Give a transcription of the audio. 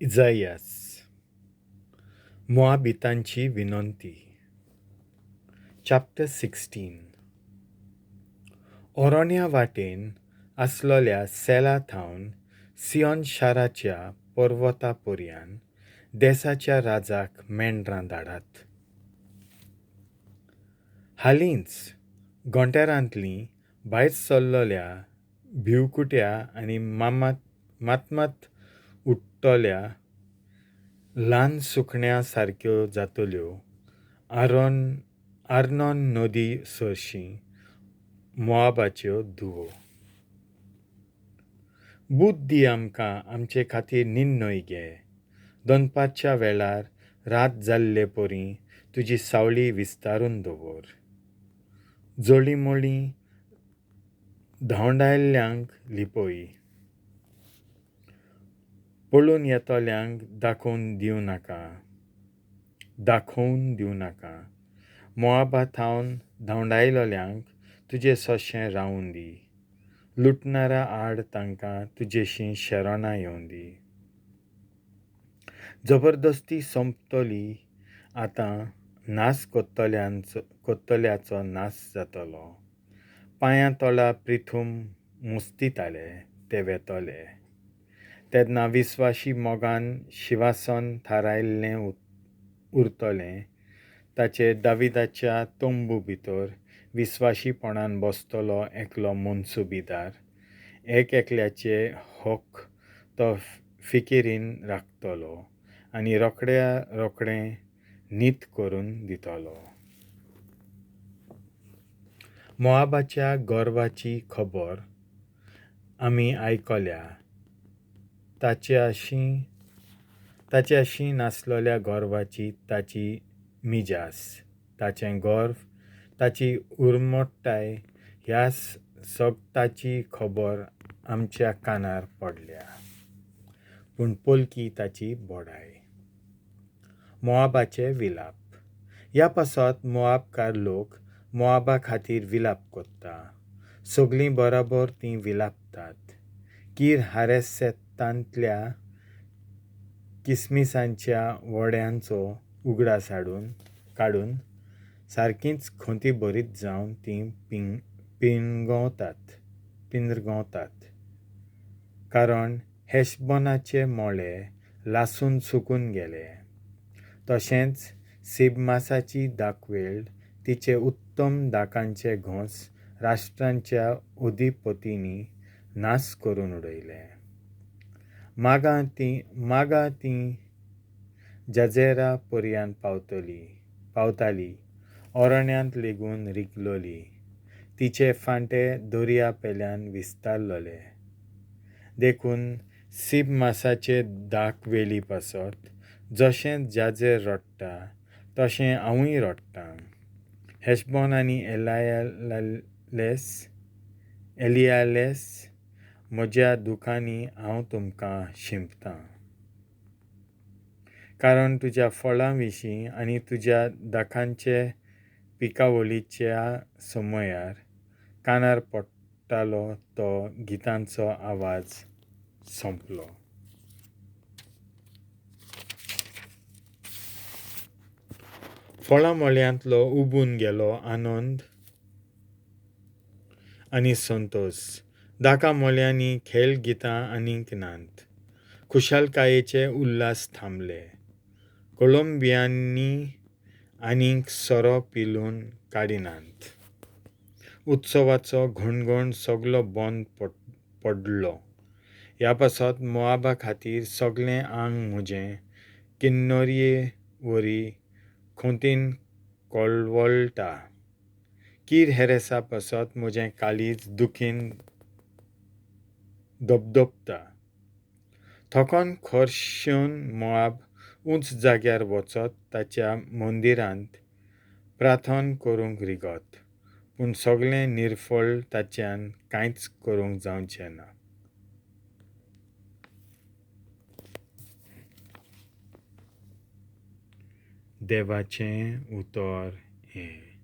इजायास मोआबितांची विनंती चॅप्टर 16. ओरोन्या वाटेन आसलोल्या सेला थावन सियोन शाराच्या पर्वता पर्यान देशाच्या राजाक मेंढरां धाडात. हालींच गोंटेरांतलीं भायर सरलोल्या भिवकुट्या आनी मातमात उठ्ठोल्या ल्हान सुकण्यां सारक्यो जातल्यो आर्नोन नदी सरशीं मोआबाच्यो धुवो. बूट दी आमकां आमचे खातीर निर्णय घे. दनपारच्या वेळार रात जाल्ले परीं तुजी सावळी विस्तारून दवर. जोळीमोळी धांवडायल्ल्यांक लिपय. पळून येतोल्यांक दाखोवन दिवं नाका. मोआबा थावन धांवडायलोल्यांक तुजें सोंशें रावून दी. लुटणारा आड तांकां तुजेशीं शेरोनां येवं दी. जबरदस्ती सोंपतली आतां नास कोत्तल्याचो नास जातलो. पांयां तोळा प्रिथूम मुस्तिताले ते वेतोले. तेदना विस्वाशी मोगान शिवासन थारायल्लें उरतलें. ताचे दाविदाच्या तोंबू भितर विस्वाशीपणान बसतलो एकलो मनसुबीदार. एक-एकल्याचे हक तो फिकिरीन राखतलो आनी रोखडें नीत करून दितलो. मोआबाच्या गर्वाची खबर आमी आयकल्या. ताचे नासलोल्या गर्वाची ताची मिजास, ताचें गर्व, ताची उर्मोटताय ह्या सगताची खबर आमच्या कानार पडल्या. पूण पलकी ताची बोडाय. मोआबाचे विलाप. ह्या पासत मोआबकार लोक मोआबा खातीर विलाप कोत्ता. सगळीं बरोबर तीं विलापतात. कीर हारेस्तांतल्या किसमिसांच्या वड्यांचो उगडास काडून सारकींच खोंती भरीत जावन तीं पिंजरगोंवतात. कारण हेशबोनाचे मोळे लासून सुकून गेले. तशेंच सिबमासाची दाखवेळ तिचे उत्तम दाकांचे घोंस राष्ट्रांच्या अधिपतींनी नास करून उडयले. मागां तीं जाजेरा पर्यान पावताली. ओरोण्यांत लेगून रिगलोली. तिचे फांटे दर्या पेल्यान विस्तारलोले. देखून सिबमासाचे दाखवेली पासत जशें जाजेर रोडटा तशें हांवूय रोडटां. हेशबोन आनी एलियालेस म्हज्या दुखांनी हांव तुमकां शिंपतां. कारण तुज्या फळां विशीं आनी तुज्या दाखांचे पिकावळीच्या समयार कानार पडटालो तो गितांचो आवाज सोंपलो. फळां मोळ्यांतलो उबून गेलो आनंद आनी संतोश. दाका मोळ्यांनी खेळ गितां आनीक नात. खुशालकायेचे उल्हास थांबले. कोळंबियांनी आनीक सोरो पिलून काडिनात. उत्सवाचो घणघण सगळो बंद पडलो. ह्या पासत मोआबा खातीर सगळें आंग म्हजें किन्नोरये वरी खोंतीन कळवळटा. कीर हेरेसा पासत म्हजें काळीज दुखीन धबधबता. थोकोन खोर्शेवन मोआब उंच जाग्यार वचत ताच्या मंदिरांत प्रार्थना करूंक रिगत. पूण सगळें निर्फळ ताच्यान कांयच करूंक जावचें ना. देवाचें उतर हें.